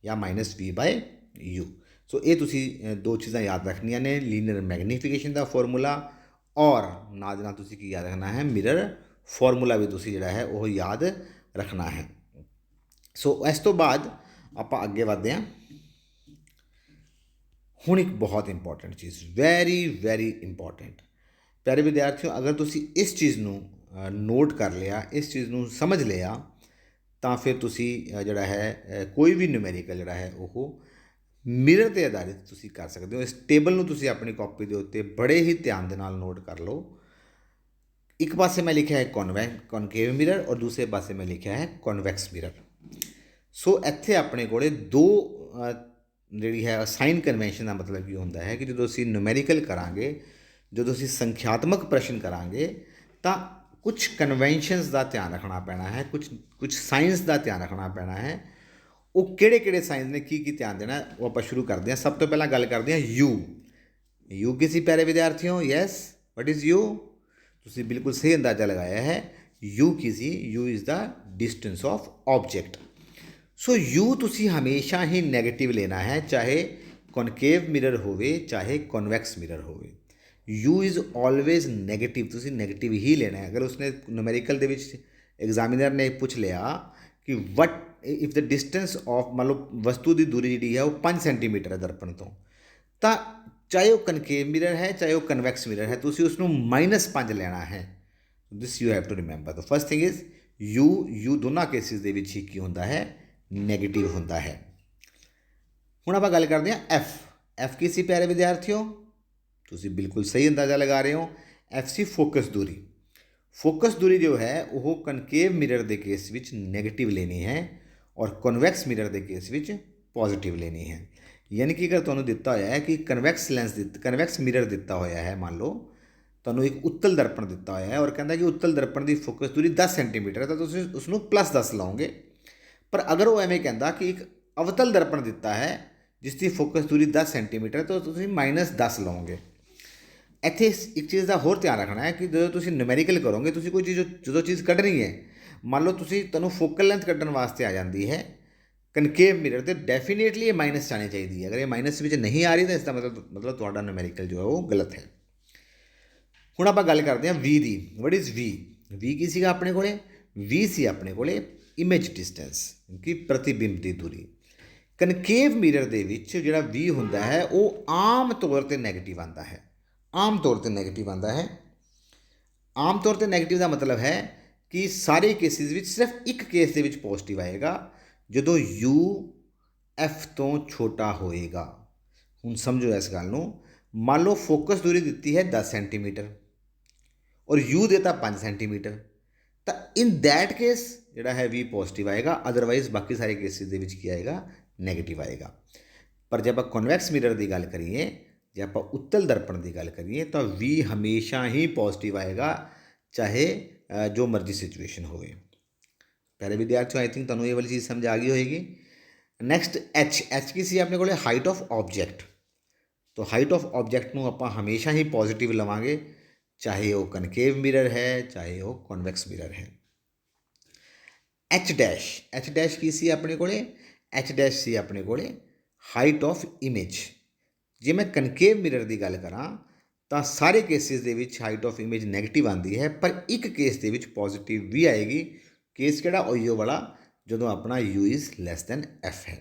ਜਾਂ -v/u। ਸੋ ਇਹ ਤੁਸੀਂ 2 ਚੀਜ਼ਾਂ ਯਾਦ ਰੱਖਣੀਆਂ ਨੇ, ਲੀਨੀਅਰ ਮੈਗਨੀਫਿਕੇਸ਼ਨ ਦਾ ਫਾਰਮੂਲਾ, ਔਰ ਨਾਲ ਦੇ ਨਾਲ ਤੁਸੀਂ ਕੀ ਯਾਦ ਰੱਖਣਾ ਹੈ? ਮਿਰਰ ਫਾਰਮੂਲਾ ਵੀ ਤੁਸੀਂ ਜਿਹੜਾ ਹੈ ਉਹ ਯਾਦ ਰੱਖਣਾ ਹੈ। ਸੋ ਇਸ ਤੋਂ ਬਾਅਦ ਆਪਾਂ ਅੱਗੇ ਵਧਦੇ ਹਾਂ। ਹੁਣ ਇੱਕ ਬਹੁਤ ਇੰਪੋਰਟੈਂਟ ਚੀਜ਼, ਵੈਰੀ ਵੈਰੀ ਇੰਪੋਰਟੈਂਟ ਪਿਆਰੇ ਵਿਦਿਆਰਥੀਓ, ਅਗਰ ਤੁਸੀਂ ਇਸ ਚੀਜ਼ ਨੂੰ ਨੋਟ ਕਰ ਲਿਆ, ਇਸ ਚੀਜ਼ ਨੂੰ ਸਮਝ ਲਿਆ, ਤਾਂ ਫਿਰ ਤੁਸੀਂ ਜਿਹੜਾ ਹੈ ਕੋਈ ਵੀ ਨਿਊਮੈਰੀਕਲ ਜਿਹੜਾ ਹੈ ਉਹ ਮਿਰਰ 'ਤੇ ਆਧਾਰਿਤ ਤੁਸੀਂ ਕਰ ਸਕਦੇ ਹੋ। ਇਸ ਟੇਬਲ ਨੂੰ ਤੁਸੀਂ ਆਪਣੀ ਕਾਪੀ ਦੇ ਉੱਤੇ ਬੜੇ ਹੀ ਧਿਆਨ ਦੇ ਨਾਲ ਨੋਟ ਕਰ ਲਓ। ਇੱਕ ਪਾਸੇ ਮੈਂ ਲਿਖਿਆ ਹੈ ਕੌਨਕੇਵ ਮਿਰਰ, ਔਰ ਦੂਸਰੇ ਪਾਸੇ ਮੈਂ ਲਿਖਿਆ ਹੈ ਕਨਵੈਕਸ ਮਿਰਰ। ਸੋ ਇੱਥੇ ਆਪਣੇ ਕੋਲੇ 2 ਜਿਹੜੀ ਹੈ ਸਾਈਨ ਕਨਵੈਨਸ਼ਨ ਦਾ ਮਤਲਬ ਕੀ ਹੁੰਦਾ ਹੈ ਕਿ ਜਦੋਂ ਅਸੀਂ ਨਿਊਮੈਰੀਕਲ ਕਰਾਂਗੇ, ਜਦੋਂ ਅਸੀਂ ਸੰਖਿਆਤਮਕ ਪ੍ਰਸ਼ਨ ਕਰਾਂਗੇ, ਤਾਂ ਕੁਝ ਕਨਵੈਨਸ਼ਨਸ ਦਾ ਧਿਆਨ ਰੱਖਣਾ ਪੈਣਾ ਹੈ, ਕੁਝ ਸਾਇੰਸ ਦਾ ਧਿਆਨ ਰੱਖਣਾ ਪੈਣਾ ਹੈ। ਉਹ ਕਿਹੜੇ ਸਾਇੰਸ ਨੇ, ਕੀ ਧਿਆਨ ਦੇਣਾ, ਉਹ ਆਪਾਂ ਸ਼ੁਰੂ ਕਰਦੇ ਹਾਂ। ਸਭ ਤੋਂ ਪਹਿਲਾਂ ਗੱਲ ਕਰਦੇ ਹਾਂ ਯੂ ਕੀ ਸੀ ਪਿਆਰੇ ਵਿਦਿਆਰਥੀਓ? Yes, what is u? ਤੁਸੀਂ ਬਿਲਕੁਲ ਸਹੀ ਅੰਦਾਜ਼ਾ ਲਗਾਇਆ ਹੈ। ਯੂ ਕੀ ਸੀ? U is the distance of object. So u ਤੁਸੀਂ ਹਮੇਸ਼ਾ ਹੀ ਨੈਗੇਟਿਵ ਲੈਣਾ ਹੈ, ਚਾਹੇ ਕਨਕੇਵ ਮਿਰਰ ਹੋਵੇ ਚਾਹੇ ਕਨਵੈਕਸ ਮਿਰਰ ਹੋਵੇ। ਯੂ ਇਜ਼ ਆਲਵੇਜ਼ ਨੈਗੇਟਿਵ, ਤੁਸੀਂ ਨੈਗੇਟਿਵ ਹੀ ਲੈਣਾ ਹੈ। ਅਗਰ ਉਸਨੇ ਨੂਮੈਰੀਕਲ ਦੇ ਵਿੱਚ ਐਗਜ਼ਾਮੀਨਰ ਨੇ ਪੁੱਛ ਲਿਆ ਕਿ ਵਟ ਇਫ ਦ ਡਿਸਟੈਂਸ ਆਫ, ਮੰਨ ਲਓ ਵਸਤੂ ਦੀ ਦੂਰੀ ਜਿਹੜੀ ਹੈ ਉਹ 5 ਸੈਂਟੀਮੀਟਰ ਹੈ ਦਰਪਣ ਤੋਂ, ਤਾਂ ਚਾਹੇ ਉਹ ਕਨਕੇਵ ਮਿਰਰ ਹੈ ਚਾਹੇ ਉਹ ਕਨਵੈਕਸ ਮਿਰਰ ਹੈ, ਤੁਸੀਂ ਉਸਨੂੰ -5 ਲੈਣਾ ਹੈ। This you have to remember. The first thing is you ਦੋਨਾਂ ਕੇਸਿਸ ਦੇ ਵਿੱਚ ਹੀ ਕੀ ਹੁੰਦਾ ਹੈ? ਨੈਗੇਟਿਵ ਹੁੰਦਾ ਹੈ। ਹੁਣ ਆਪਾਂ ਗੱਲ ਕਰਦੇ ਹਾਂ ਐਫ ਕੀ ਸੀ ਪਿਆਰੇ ਵਿਦਿਆਰਥੀਓ? ਤੁਸੀਂ ਬਿਲਕੁਲ ਸਹੀ ਅੰਦਾਜ਼ਾ ਲਗਾ ਰਹੇ ਹੋ। एफ सी फोकस दूरी। फोकस दूरी जो है वो कनकेव मिरर के केस विच नैगेटिव लेनी है और कन्वैक्स मिरर के केस विच पॉजिटिव लेनी है। यानी कि अगर तुहानूं दिता होया है कि कन्वैक्स लेंस कन्वैक्स मिरर दिता होया है, मान लो तुहानूं एक उत्तल दर्पण दिता होया है और कहता कि उत्तल दर्पण की फोकस दूरी 10 सेंटीमीटर है, तो तुसीं उसनूं +10 लाओगे। पर अगर वो एवें कहता कि एक अवतल दर्पण दिता है जिसकी फोकस दूरी 10 सेंटीमीटर, तो तुसीं -10 लाओगे। ਇੱਥੇ ਇੱਕ ਚੀਜ਼ ਦਾ ਹੋਰ ਧਿਆਨ ਰੱਖਣਾ ਹੈ ਕਿ ਜਦੋਂ ਤੁਸੀਂ ਨਿਊਮੈਰੀਕਲ ਕਰੋਗੇ, ਤੁਸੀਂ ਕੋਈ ਚੀਜ਼ ਜਦੋਂ ਚੀਜ਼ ਕੱਢਣੀ ਹੈ, ਮੰਨ ਲਓ ਤੁਹਾਨੂੰ ਫੋਕਲ ਲੈਂਥ ਕੱਢਣ ਵਾਸਤੇ ਆ ਜਾਂਦੀ ਹੈ ਕਨਕੇਵ ਮਿਰਰ, ਤੇ ਡੈਫੀਨੇਟਲੀ ਇਹ ਮਾਈਨਸ 'ਚ ਆਉਣੀ ਚਾਹੀਦੀ ਹੈ। ਅਗਰ ਇਹ ਮਾਈਨਸ ਵਿੱਚ ਨਹੀਂ ਆ ਰਹੀ ਤਾਂ ਇਸ ਦਾ ਮਤਲਬ ਤੁਹਾਡਾ ਨਿਊਮੈਰੀਕਲ ਜੋ ਹੈ ਉਹ ਗਲਤ ਹੈ। ਹੁਣ ਆਪਾਂ ਗੱਲ ਕਰਦੇ ਹਾਂ ਵੀ ਦੀ। ਵਟ ਇਜ਼ ਵੀ? ਵੀ ਕੀ ਸੀਗਾ ਆਪਣੇ ਕੋਲੇ? ਵੀ ਸੀ ਆਪਣੇ ਕੋਲੇ ਇਮੇਜ ਡਿਸਟੈਂਸ, ਕਿ ਪ੍ਰਤੀਬਿੰਬ ਦੀ ਦੂਰੀ। ਕਨਕੇਵ ਮਿਰਰ ਦੇ ਵਿੱਚ ਜਿਹੜਾ ਵੀ ਹੁੰਦਾ ਹੈ ਉਹ ਆਮ ਤੌਰ 'ਤੇ ਨੈਗੇਟਿਵ ਆਉਂਦਾ ਹੈ। आम तौर पर नैगेटिव आता है। आम तौर पर नैगेटिव का मतलब है कि सारे केसिस में सिर्फ एक केस के पॉजिटिव आएगा जो यू एफ तो छोटा होएगा। हुण समझो इस गल नूं। मान लो फोकस दूरी दी है 10 सेंटीमीटर और यू देता 5 सेंटीमीटर, तो इन दैट केस जोड़ा है वी पॉजिटिव आएगा, अदरवाइज बाकी सारे केसिस के की आएगा नैगेटिव आएगा। पर जब आप कन्वैक्स मिरर की गल करिए, जे आप उत्तल दर्पण की गल करिए, तो वी हमेशा ही पॉजिटिव आएगा, चाहे जो मर्जी सिचुएशन हो। पहले विद्यार्थियों आई थिंक तुहानूं ये वाली चीज़ समझ आ गई होएगी। Next H. एच की सी अपने को हाइट ऑफ ऑब्जैक्ट। तो हाइट ऑफ ऑब्जैक्ट नूं आपां हमेशा ही पॉजिटिव लवांगे, चाहे वो कनकेव मिरर है चाहे वो कॉन्वैक्स मिरर है। H dash. एच डैश की सी अपने को? एच डैश सी अपने को हाइट ऑफ इमेज। जे मैं कनकेव मिरर की गल करा तो सारे केसिस के हाइट ऑफ इमेज नैगेटिव आती है, पर एक केस के पॉजिटिव भी आएगी। केस किहड़ा? ओयो वाला जो अपना you is less than F है।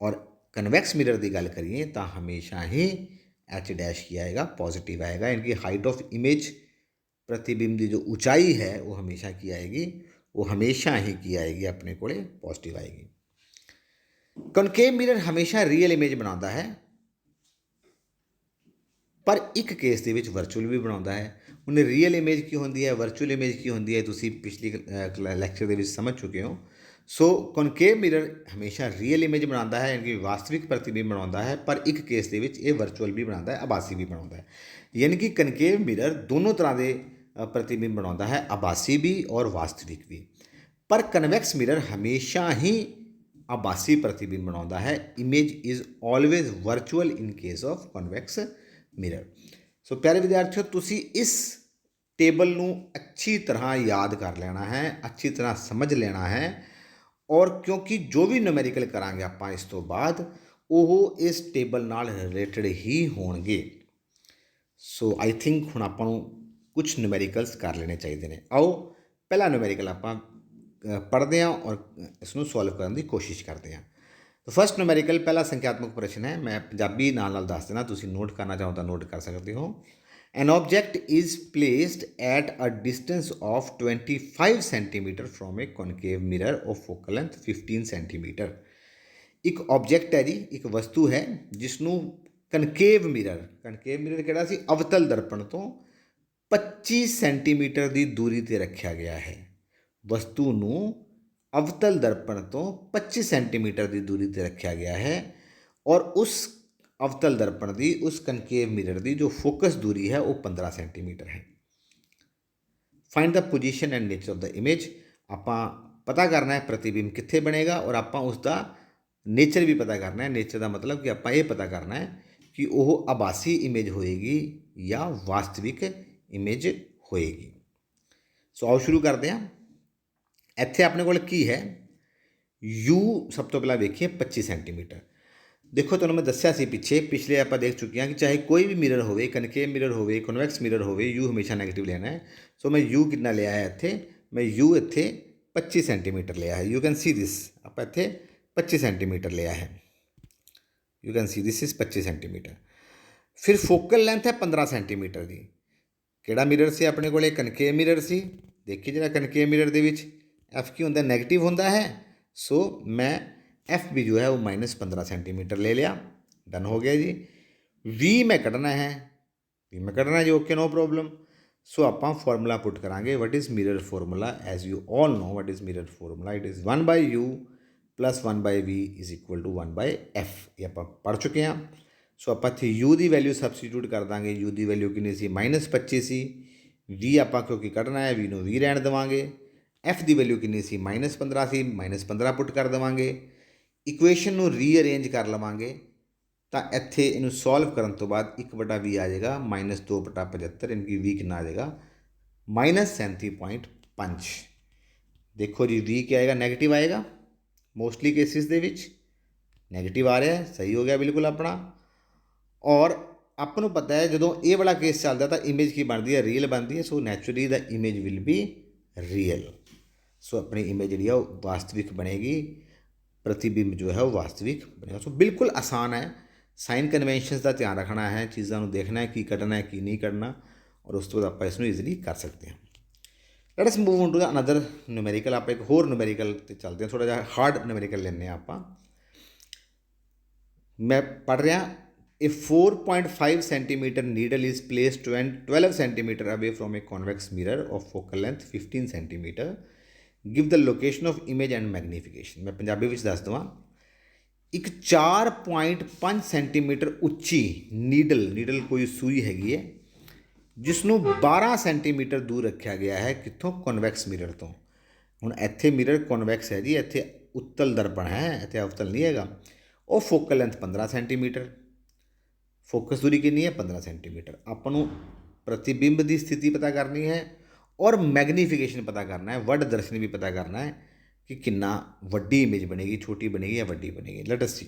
और कन्वैक्स मिरर की गल करिए तो हमेशा ही एच डैश की आएगा, पॉजिटिव आएगा। इनकी हाइट ऑफ इमेज प्रतिबिंब की जो ऊंचाई है वो हमेशा की आएगी, वो हमेशा ही की आएगी अपने को पॉजिटिव आएगी। कनकेव मिरर हमेशा रियल इमेज बनाता है, पर एक केस के वर्चुअल भी बनाता है। उन्हें रियल इमेज की होंगी है, वर्चुअल इमेज की होंगी है, तुसी पिछली लैक्चर के समझ चुके हो। सो कॉनकेव मिरर हमेशा रियल इमेज बनाता है, यानी कि वास्तविक प्रतिबिंब बनाता है, पर एक केस के ये वर्चुअल भी बनाता है, आभासी भी बनाता है। यानी कि कॉनकेव मिरर दोनों तरह के प्रतिबिंब बनाता है, आभासी भी और वास्तविक भी। पर कन्वैक्स मिरर हमेशा ही आभासी प्रतिबिंब बनाता है। Image is always virtual in case of convex mirror. So प्यारे विद्यार्थियों, तुसी इस टेबल नूं अच्छी तरह याद कर लेना है, अच्छी तरह समझ लेना है। और क्योंकि जो भी न्यूमेरिकल करांगे आपां इस तो बाद वो इस टेबल नाल related he होणगे। So I think हुण आपां नूं कुछ न्यूमेरिकल्स कर लेने चाहिए ने। आओ पहला न्यूमेरिकल आपां पढ़ते हैं और इसनूं सॉल्व करने की कोशिश करते हैं। तो फर्स्ट न्यूमेरिकल पहला संख्यात्मक प्रश्न है। मैं पंजाबी नाल दस देना, तुसीं नोट करना चाहो तो नोट कर सकते हो। An object is placed at a distance of 25 centimetre from a concave mirror of focal length 15 centimetre. एक ऑब्जैक्ट है जी, एक वस्तु है जिसनों कनकेव मिरर किहड़ा सी? अवतल दर्पण तो 25 सेंटीमीटर की दूरी पर रखा गया है। वस्तु नूं अवतल दर्पण तो 25 सेंटीमीटर की दूरी पर रखा गया है और उस अवतल दर्पण की, उस कनकेव मिरर की जो फोकस दूरी है वो 15 सेंटीमीटर है। Find the position and nature of the image. आपां पता करना है प्रतिबिंब कित्थे बनेगा और आपां उसका नेचर भी पता करना है। नेचर का मतलब कि आपां ये पता करना है कि वह आभासी इमेज होएगी या वास्तविक इमेज होएगी। सो आओ शुरू करते हैं। ਇੱਥੇ ਆਪਣੇ ਕੋਲ ਕੀ ਹੈ? ਯੂ ਸਭ ਤੋਂ ਪਹਿਲਾਂ ਵੇਖੀਏ 25 ਸੈਂਟੀਮੀਟਰ। ਦੇਖੋ ਤੁਹਾਨੂੰ ਮੈਂ ਦੱਸਿਆ ਸੀ ਪਿਛਲੇ ਆਪਾਂ ਦੇਖ ਚੁੱਕੇ ਹਾਂ ਕਿ ਚਾਹੇ ਕੋਈ ਵੀ ਮਿਰਰ ਹੋਵੇ, ਕਨਕੇਵ ਮਿਰਰ ਹੋਵੇ, ਕਨਵੈਕਸ ਮਿਰਰ ਹੋਵੇ, ਯੂ ਹਮੇਸ਼ਾ ਨੈਗੇਟਿਵ ਲੈਣਾ ਹੈ। ਸੋ ਮੈਂ ਯੂ ਕਿੰਨਾ ਲਿਆ ਹੈ ਇੱਥੇ? ਮੈਂ ਯੂ ਇੱਥੇ 25 ਸੈਂਟੀਮੀਟਰ ਲਿਆ ਹੈ। ਯੂ ਕੈਨ ਸੀ ਦਿਸ। ਆਪਾਂ ਇੱਥੇ 25 ਸੈਂਟੀਮੀਟਰ ਲਿਆ ਹੈ। You can see this is 25 centimetre. ਫਿਰ ਫੋਕਲ ਲੈਂਥ ਹੈ 15 ਸੈਂਟੀਮੀਟਰ ਦੀ। ਕਿਹੜਾ ਮਿਰਰ ਸੀ ਆਪਣੇ ਕੋਲੇ? ਕਨਕੇਵ ਮਿਰਰ ਸੀ। ਦੇਖੀ ਜਿਹੜਾ ਕਨਕੇਵ ਮਿਰਰ ਦੇ ਵਿੱਚ एफ की होंगे नैगेटिव होंगे है। सो मैं एफ भी जो है वो -15 सेंटीमीटर ले लिया। डन हो गया जी। वी मैं कढ़ना है ਵੀ ਮੈਂ ਕੱਢਣਾ ਜੀ, ਓਕੇ नो प्रॉब्लम। सो ਆਪਾਂ ਫਾਰਮੂਲਾ ਪੁੱਟ ਕਰਾਂਗੇ, what is mirror formula, as you all know what is mirror formula, it is 1/u + 1/v = 1/f। ਇਹ ਆਪਾਂ ਪੜ੍ਹ ਚੁੱਕੇ ਹਾਂ। ਸੋ ਆਪਾਂ ਇੱਥੇ u ਦੀ ਵੈਲਿਊ ਸਬਸਟੀਟਿਊਟ ਕਰ ਦਾਂਗੇ। u ਦੀ ਵੈਲਿਊ ਕਿੰਨੀ ਸੀ, -25 ਸੀ। v ਆਪਾਂ ਕਿਉਂਕਿ ਕੱਢਣਾ ਹੈ, v ਨੂੰ v ਰਹਿਣ ਦੇਵਾਂਗੇ। f ਦੀ ਵੈਲਿਊ ਕਿੰਨੀ ਸੀ, -15 ਸੀ, -15 ਪੁੱਟ ਕਰ ਦੇਵਾਂਗੇ। ਇਕੁਏਸ਼ਨ ਨੂੰ ਰੀਅਰੇਂਜ ਕਰ ਲਵਾਂਗੇ ਤਾਂ ਇੱਥੇ ਇਹਨੂੰ ਸੋਲਵ ਕਰਨ ਤੋਂ ਬਾਅਦ 1/v ਆ ਜਾਏਗਾ, -2/75, ਯਾਨੀ ਕਿ v ਕਿੰਨਾ ਆ ਜਾਏਗਾ, -37.5। ਦੇਖੋ ਜੀ v ਕੀ ਆਏਗਾ, ਨੈਗੇਟਿਵ ਆਏਗਾ। ਮੋਸਟਲੀ ਕੇਸਿਸ ਦੇ ਵਿੱਚ ਨੈਗੇਟਿਵ ਆ ਰਿਹਾ, ਸਹੀ ਹੋ ਗਿਆ ਬਿਲਕੁਲ ਆਪਣਾ। ਔਰ ਆਪਾਂ ਨੂੰ ਪਤਾ ਹੈ ਜਦੋਂ ਇਹ ਵਾਲਾ ਕੇਸ ਚੱਲਦਾ ਤਾਂ ਇਮੇਜ ਕੀ ਬਣਦੀ ਹੈ, ਰੀਅਲ ਬਣਦੀ ਹੈ। So naturally the image will be real. So ਆਪਣੀ ਇਮੇਜ ਜਿਹੜੀ ਆ ਉਹ ਵਾਸਤਵਿਕ ਬਣੇਗੀ, ਪ੍ਰਤੀਬਿੰਬ ਜੋ ਹੈ ਉਹ ਵਾਸਤਵਿਕ ਬਣੇਗਾ। ਸੋ ਬਿਲਕੁਲ ਆਸਾਨ ਹੈ। ਸਾਈਨ ਕਨਵੈਨਸ਼ਨਸ ਦਾ ਧਿਆਨ ਰੱਖਣਾ ਹੈ, ਚੀਜ਼ਾਂ ਨੂੰ ਦੇਖਣਾ ਹੈ ਕੀ ਕੱਢਣਾ ਹੈ ਕੀ ਨਹੀਂ ਕੱਢਣਾ, ਔਰ ਉਸ ਤੋਂ ਬਾਅਦ ਆਪਾਂ ਇਸ ਨੂੰ ਈਜ਼ੀਲੀ ਕਰ ਸਕਦੇ ਹਾਂ। Let us move on to another numerical. ਆਪਾਂ ਇੱਕ ਹੋਰ ਨਿਊਮੈਰੀਕਲ 'ਤੇ ਚੱਲਦੇ ਹਾਂ, ਥੋੜ੍ਹਾ ਜਿਹਾ ਹਾਰਡ ਨਿਊਮੈਰੀਕਲ ਲੈਂਦੇ ਹਾਂ ਆਪਾਂ। ਮੈਂ ਪੜ੍ਹ ਰਿਹਾ, a 4.5 centimeter needle is placed 12 centimeter away from a convex mirror of focal length 15 centimeter. Give the location of image and magnification. ਮੈਂ ਪੰਜਾਬੀ ਵਿੱਚ ਦੱਸ ਦਵਾਂ, ਇੱਕ 4.5 ਸੈਂਟੀਮੀਟਰ ਉੱਚੀ ਨੀਡਲ ਕੋਈ ਸੂਈ ਹੈਗੀ ਹੈ, ਜਿਸ ਨੂੰ 12 ਸੈਂਟੀਮੀਟਰ ਦੂਰ ਰੱਖਿਆ ਗਿਆ ਹੈ, ਕਿੱਥੋਂ, ਕਨਵੈਕਸ ਮਿਰਰ ਤੋਂ। ਹੁਣ ਇੱਥੇ ਮਿਰਰ ਕਨਵੈਕਸ ਹੈ ਜੀ, ਇੱਥੇ ਉੱਤਲ ਦਰਪਣ ਹੈ, ਇੱਥੇ ਅਵਤਲ ਨਹੀਂ ਹੈਗਾ। ਉਹ ਫੋਕਲ ਲੈਂਥ 15 ਸੈਂਟੀਮੀਟਰ, ਫੋਕਸ ਦੂਰੀ ਕਿੰਨੀ ਹੈ, 15 ਸੈਂਟੀਮੀਟਰ। ਆਪਾਂ ਨੂੰ ਪ੍ਰਤੀਬਿੰਬ ਦੀ ਸਥਿਤੀ ਪਤਾ ਕਰਨੀ ਹੈ ਔਰ ਮੈਗਨੀਫਿਕੇਸ਼ਨ ਪਤਾ ਕਰਨਾ ਹੈ, ਵੱਡ ਦਰਸ਼ਨ ਵੀ ਪਤਾ ਕਰਨਾ ਹੈ ਕਿ ਕਿੰਨਾ ਵੱਡੀ ਇਮੇਜ ਬਣੇਗੀ, ਛੋਟੀ ਬਣੇਗੀ ਜਾਂ ਵੱਡੀ ਬਣੇਗੀ। ਲੈਟ ਅਸ ਸੀ।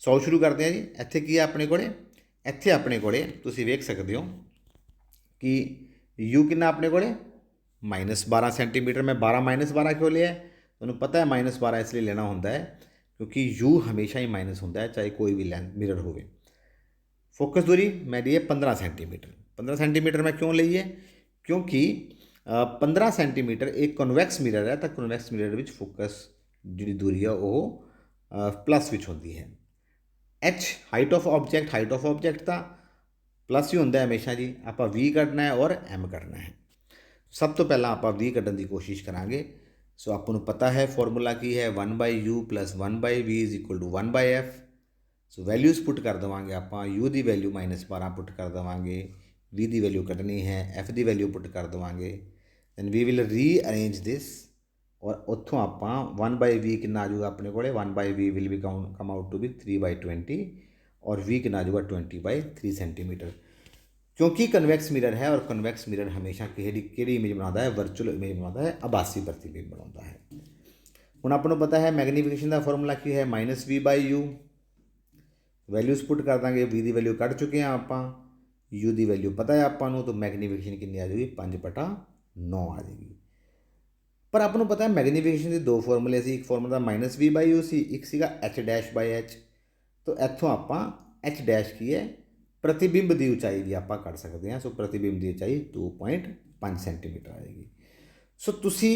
ਸੌ ਸ਼ੁਰੂ ਕਰਦੇ ਹਾਂ ਜੀ। ਇੱਥੇ ਕੀ ਹੈ ਆਪਣੇ ਕੋਲੇ, ਇੱਥੇ ਆਪਣੇ ਕੋਲੇ ਤੁਸੀਂ ਵੇਖ ਸਕਦੇ ਹੋ ਕਿ u ਕਿੰਨਾ ਆਪਣੇ ਕੋਲੇ, -12 ਸੈਂਟੀਮੀਟਰ। ਮੈਂ 12 ਕਿਉਂ ਲਿਆ, ਤੁਹਾਨੂੰ ਪਤਾ ਹੈ -12 ਇਸ ਲਈ ਲੈਣਾ ਹੁੰਦਾ ਹੈ ਕਿਉਂਕਿ u ਹਮੇਸ਼ਾ ਹੀ ਮਾਈਨਸ ਹੁੰਦਾ ਹੈ, ਚਾਹੇ ਕੋਈ ਵੀ ਲੈਂਥ ਮਿਰਰ ਹੋਵੇ। ਫੋਕਸ ਦੂਰੀ ਮੈਂ ਲਈ ਹੈ 15 ਸੈਂਟੀਮੀਟਰ। 15 ਸੈਂਟੀਮੀਟਰ ਮੈਂ ਕਿਉਂ ਲਈ ਹੈ, ਕਿਉਂਕਿ 15 ਸੈਂਟੀਮੀਟਰ ਇੱਕ ਕਨਵੈਕਸ ਮਿਰਰ ਹੈ, ਤਾਂ ਕਨਵੈਕਸ ਮਿਰਰ ਵਿੱਚ ਫੋਕਸ ਜਿਹੜੀ ਦੂਰੀ ਆ ਉਹ ਪਲੱਸ ਵਿੱਚ ਹੁੰਦੀ ਹੈ। h ਹਾਈਟ ਆਫ ਆਬਜੈਕਟ ਤਾਂ ਪਲੱਸ ਹੀ ਹੁੰਦਾ ਹੈ ਹਮੇਸ਼ਾ ਜੀ। ਆਪਾਂ v ਕੱਢਣਾ ਹੈ ਔਰ m ਕੱਢਣਾ ਹੈ। ਸਭ ਤੋਂ ਪਹਿਲਾਂ ਆਪਾਂ v ਕੱਢਣ ਦੀ ਕੋਸ਼ਿਸ਼ ਕਰਾਂਗੇ। ਸੋ ਆਪਾਂ ਨੂੰ ਪਤਾ ਹੈ ਫਾਰਮੂਲਾ ਕੀ ਹੈ, 1/u + 1/v = 1/f। ਸੋ ਵੈਲਿਊਜ਼ ਪੁੱਟ ਕਰ ਦੇਵਾਂਗੇ ਆਪਾਂ। u ਦੀ ਵੈਲਿਊ -12 ਪੁੱਟ ਕਰ ਦੇਵਾਂਗੇ, v ਦੀ ਵੈਲਿਊ ਕੱਢਣੀ ਹੈ, f ਦੀ ਵੈਲਿਊ ਪੁੱਟ ਕਰ ਦੇਵਾਂਗੇ। ਦੈਨ ਵੀ ਵਿਲ ਰੀਅਰੇਂਜ ਦਿਸ, ਔਰ ਉੱਥੋਂ ਆਪਾਂ 1/v ਕਿੰਨਾ ਆ ਜਾਊਗਾ ਆਪਣੇ ਕੋਲੇ, 1/v will be come out to be 3/20, or v ਕਿੰਨਾ ਆ ਜਾਊਗਾ 20/3 ਸੈਂਟੀਮੀਟਰ। ਕਿਉਂਕਿ ਕਨਵੈਕਸ ਮਿਰਰ ਹੈ ਔਰ ਕਨਵੈਕਸ ਮਿਰਰ ਹਮੇਸ਼ਾ ਕਿਹੜੀ ਇਮੇਜ ਬਣਾਉਂਦਾ ਹੈ, ਵਰਚੁਅਲ ਇਮੇਜ ਬਣਾਉਂਦਾ ਹੈ, ਆਭਾਸੀ ਪ੍ਰਤੀਬਿੰਬ ਬਣਾਉਂਦਾ ਹੈ। ਹੁਣ ਆਪਾਂ ਨੂੰ ਪਤਾ ਹੈ ਮੈਗਨੀਫਿਕੇਸ਼ਨ ਦਾ ਫਾਰਮੂਲਾ ਕੀ ਹੈ, -v/u। ਵੈਲਿਊਜ਼ ਪੁੱਟ ਕਰ ਦਾਂਗੇ, v ਦੀ ਵੈਲਿਊ ਕੱਢ ਚੁੱਕੇ ਹਾਂ ਆਪਾਂ, u ਦੀ ਵੈਲਿਊ ਪਤਾ ਹੈ ਆਪਾਂ ਨੂੰ, ਤਾਂ ਮੈਗਨੀਫਿਕੇਸ਼ਨ ਕਿੰਨੀ ਆ ਜਾਊਗੀ, 5/9 ਆ ਜਾਏਗੀ। ਪਰ ਆਪਾਂ ਨੂੰ ਪਤਾ ਹੈ ਮੈਗਨੀਫਿਕੇਸ਼ਨ ਦੇ ਦੋ ਫਾਰਮੂਲੇ ਸੀ, ਇੱਕ ਫਾਰਮੂਲਾ -v/u ਸੀ, ਇੱਕ ਸੀਗਾ h'/h। ਤਾਂ ਇੱਥੋਂ ਆਪਾਂ h' ਕੀ ਹੈ, ਪ੍ਰਤੀਬਿੰਬ ਦੀ ਉਚਾਈ ਵੀ ਆਪਾਂ ਕੱਢ ਸਕਦੇ ਹਾਂ। ਸੋ ਪ੍ਰਤੀਬਿੰਬ ਦੀ ਉਚਾਈ 2.5 ਸੈਂਟੀਮੀਟਰ ਆਏਗੀ। ਸੋ ਤੁਸੀਂ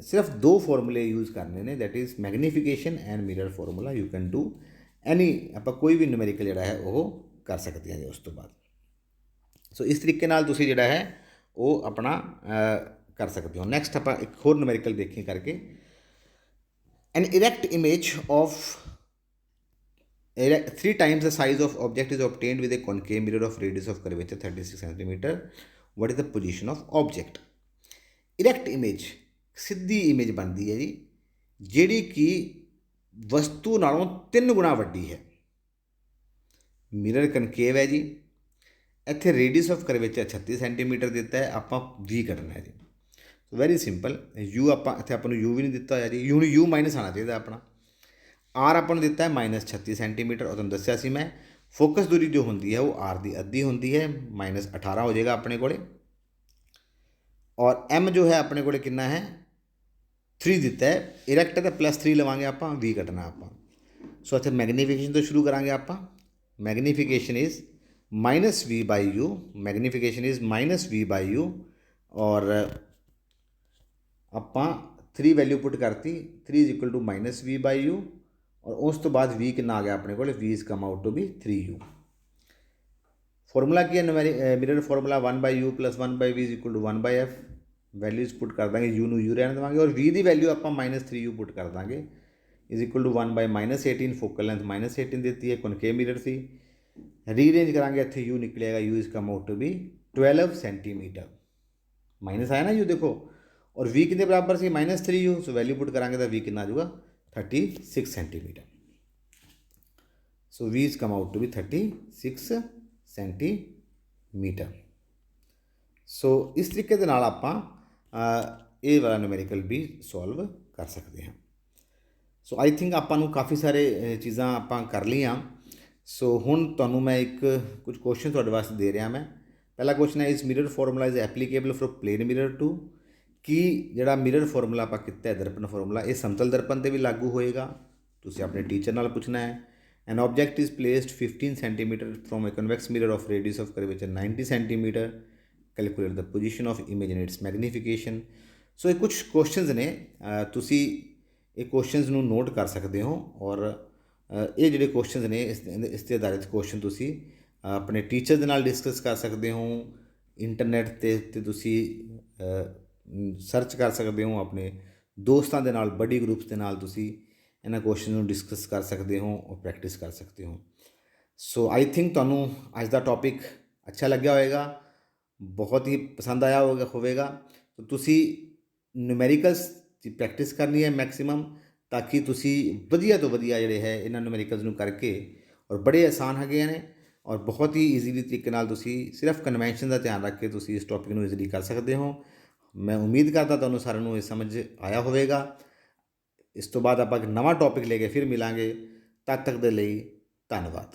ਸਿਰਫ ਦੋ ਫਾਰਮੂਲੇ ਯੂਜ਼ ਕਰਨੇ ਨੇ, that is magnification and mirror formula. You can do any, ਆਪਾਂ ਕੋਈ ਵੀ ਨਿਊਮੈਰੀਕਲ ਜਿਹੜਾ ਹੈ ਉਹ ਕਰ ਸਕਦੇ ਹਾਂ ਜੀ ਉਸ ਤੋਂ ਬਾਅਦ। ਸੋ ਇਸ ਤਰੀਕੇ ਨਾਲ ਤੁਸੀਂ ਜਿਹੜਾ ਹੈ ਉਹ ਆਪਣਾ ਕਰ ਸਕਦੇ ਹੋ। ਨੈਕਸਟ ਆਪਾਂ ਇੱਕ ਹੋਰ ਨਿਊਮੈਰੀਕਲ ਦੇਖੀਏ ਕਰਕੇ। ਐਨ ਇਰੈਕਟ image of 3 times the size of object is obtained with a concave mirror of radius of curvature 36 centimeter. What is the position of object? Erect image ਸਿੱਧੀ ਇਮੇਜ ਬਣਦੀ ਹੈ ਜੀ, ਜਿਹੜੀ ਕਿ ਵਸਤੂ ਨਾਲੋਂ 3 ਗੁਣਾ ਵੱਡੀ ਹੈ। ਮਿਰਰ ਕਨਕੇਵ ਹੈ ਜੀ, ਇੱਥੇ ਰੇਡੀਅਸ ਆਫ ਕਰਵੇਚਰ 36 ਸੈਂਟੀਮੀਟਰ ਦਿੱਤਾ ਹੈ, ਆਪਾਂ v ਕੱਢਣਾ ਹੈ ਜੀ। Very simple. u ਆਪਾਂ ਇੱਥੇ ਆਪਾਂ ਨੂੰ u ਵੀ ਨਹੀਂ ਦਿੱਤਾ ਹੋਇਆ ਜੀ, u ਨੂੰ u ਮਾਈਨਸ ਆਉਣਾ ਚਾਹੀਦਾ ਆਪਣਾ। r ਆਪਾਂ ਨੂੰ ਦਿੱਤਾ ਹੈ -36 ਸੈਂਟੀਮੀਟਰ, ਉਹ ਤੁਹਾਨੂੰ ਦੱਸਿਆ ਸੀ ਮੈਂ। ਫੋਕਸ ਦੂਰੀ ਜੋ ਹੁੰਦੀ ਹੈ ਉਹ r ਦੀ ਅੱਧੀ ਹੁੰਦੀ ਹੈ, -18 ਹੋ ਜਾਏਗਾ ਆਪਣੇ ਕੋਲੇ। ਔਰ m ਜੋ ਹੈ ਆਪਣੇ ਕੋਲੇ ਕਿੰਨਾ ਹੈ, 3 ਦਿੱਤਾ ਹੈ। ਇਰੈਕਟ ਹੈ ਤਾਂ +3 ਲਵਾਂਗੇ ਆਪਾਂ, v ਕੱਢਣਾ ਆਪਾਂ। ਸੋ ਇੱਥੇ ਮੈਗਨੀਫਿਕੇਸ਼ਨ ਤੋਂ ਸ਼ੁਰੂ ਕਰਾਂਗੇ ਆਪਾਂ। Magnification is -v/u, magnification is -v/u, ਔਰ ਆਪਾਂ 3 ਵੈਲਿਊ ਪੁੱਟ ਕਰਤੀ, 3 = -v/u, ਔਰ ਉਸ ਤੋਂ ਬਾਅਦ v ਕਿੰਨਾ ਆ ਗਿਆ ਆਪਣੇ ਕੋਲ, v is come out to be 3u। Formula ਕੀ ਹੈ mirror formula 1/u + 1/v = 1/f। Values ਪੁੱਟ ਕਰ ਦਾਂਗੇ, u ਨੂੰ u ਰਹਿਣ ਦੇਵਾਂਗੇ ਔਰ v ਦੀ ਵੈਲਿਊ ਆਪਾਂ -3u ਪੁੱਟ ਕਰ ਦਾਂਗੇ = 1/-18। ਫੋਕਲ ਲੈਂਥ -18 ਦਿੱਤੀ ਹੈ, ਕਨਕੇਵ ਮਿਰਰ ਸੀ। ਰੀਅਰੇਂਜ ਕਰਾਂਗੇ, ਇੱਥੇ u ਨਿਕਲੇਗਾ, u is come out to be 12 centimetre. Minus ਆਇਆ ਨਾ u ਦੇਖੋ, ਔਰ v ਕਿੰਨੇ ਬਰਾਬਰ ਸੀ -3u, ਸੋ ਵੈਲਿਊ ਪੁੱਟ ਕਰਾਂਗੇ ਤਾਂ v ਕਿੰਨਾ ਆ ਜਾਊਗਾ 36 centimetre. So v is come out to be 36 centimetre. So ਇਸ ਤਰੀਕੇ ਦੇ ਨਾਲ ਆਪਾਂ ਇਹ ਵਾਲਾ ਨਿਊਮੈਰੀਕਲ ਵੀ ਸੋਲਵ ਕਰ ਸਕਦੇ ਹਾਂ। ਸੋ ਆਈ ਥਿੰਕ ਆਪਾਂ ਨੂੰ ਕਾਫੀ ਸਾਰੇ ਚੀਜ਼ਾਂ ਆਪਾਂ ਕਰ ਲਈਆਂ। ਸੋ ਹੁਣ ਤੁਹਾਨੂੰ ਮੈਂ ਕੁਝ ਕੁਐਸਚਨ ਤੁਹਾਡੇ ਵਾਸਤੇ ਦੇ ਰਿਹਾ ਮੈਂ। ਪਹਿਲਾ ਕੁਐਸਚਨ ਹੈ, ਇਸ mirror formula is applicable for plane mirror too. ਕਿ ਜਿਹੜਾ ਮਿਰਰ ਫਾਰਮੂਲਾ ਆਪਾਂ ਕੀਤਾ ਹੈ, ਦਰਪਣ ਫਾਰਮੂਲਾ, ਇਹ ਸਮਤਲ ਦਰਪਣ 'ਤੇ ਵੀ ਲਾਗੂ ਹੋਏਗਾ? ਤੁਸੀਂ ਆਪਣੇ ਟੀਚਰ ਨਾਲ ਪੁੱਛਣਾ ਹੈ। An object is placed 15 centimetre from a convex mirror of radius of curvature 90 centimetre. Calculate the position of image and its magnification. So ਇਹ ਕੁਛ ਕੁਐਸਚਨਸ ਨੇ, ਤੁਸੀਂ ਇਹ ਕੁਐਸਚਨਸ ਨੂੰ ਨੋਟ ਕਰ ਸਕਦੇ ਹੋ ਔਰ ਇਹ ਜਿਹੜੇ ਕੁਐਸਚਨਸ ਨੇ ਇਸ 'ਤੇ ਆਧਾਰਿਤ ਕੁਐਸਚਨ ਤੁਸੀਂ ਆਪਣੇ ਟੀਚਰ ਦੇ ਨਾਲ ਡਿਸਕਸ ਕਰ ਸਕਦੇ ਹੋ। ਇੰਟਰਨੈਟ 'ਤੇ ਤੁਸੀਂ ਸਰਚ ਕਰ ਸਕਦੇ ਹੋ, ਆਪਣੇ ਦੋਸਤਾਂ ਦੇ ਨਾਲ, ਬਡੀ ਗਰੁੱਪਸ ਦੇ ਨਾਲ ਤੁਸੀਂ ਇਹਨਾਂ ਕੁਐਸਚਨ ਨੂੰ ਡਿਸਕਸ ਕਰ ਸਕਦੇ ਹੋ ਔਰ ਪ੍ਰੈਕਟਿਸ ਕਰ ਸਕਦੇ ਹੋ। ਸੋ ਆਈ ਥਿੰਕ ਤੁਹਾਨੂੰ ਅੱਜ ਦਾ ਟੌਪਿਕ ਅੱਛਾ ਲੱਗਿਆ ਹੋਵੇਗਾ, ਬਹੁਤ ਹੀ ਪਸੰਦ ਆਇਆ ਹੋਵੇਗਾ। ਤਾਂ ਤੁਸੀਂ ਨਿਊਮੈਰੀਕਲਸ ਦੀ ਪ੍ਰੈਕਟਿਸ ਕਰਨੀ ਹੈ ਮੈਕਸਿਮਮ, ਤਾਂ ਕਿ ਤੁਸੀਂ ਵਧੀਆ ਤੋਂ ਵਧੀਆ ਜਿਹੜੇ ਹੈ ਇਹਨਾਂ ਨਿਊਮੈਰੀਕਲਸ ਨੂੰ ਕਰਕੇ, ਔਰ ਬੜੇ ਆਸਾਨ ਹੈਗੇ ਨੇ ਔਰ ਬਹੁਤ ਹੀ ਈਜ਼ੀਲੀ ਤਰੀਕੇ ਨਾਲ ਤੁਸੀਂ ਸਿਰਫ ਕਨਵੈਨਸ਼ਨ ਦਾ ਧਿਆਨ ਰੱਖ ਕੇ ਤੁਸੀਂ ਇਸ ਟੌਪਿਕ ਨੂੰ ਈਜ਼ੀਲੀ ਕਰ ਸਕਦੇ ਹੋ। ਮੈਂ ਉਮੀਦ ਕਰਦਾ ਤੁਹਾਨੂੰ ਸਾਰਿਆਂ ਨੂੰ ਇਹ ਸਮਝ ਆਇਆ ਹੋਵੇਗਾ। ਇਸ ਤੋਂ ਬਾਅਦ ਆਪਾਂ ਇੱਕ ਨਵਾਂ ਟੌਪਿਕ ਲੈ ਕੇ ਫਿਰ ਮਿਲਾਂਗੇ। ਤਦ ਤੱਕ ਦੇ ਲਈ ਧੰਨਵਾਦ।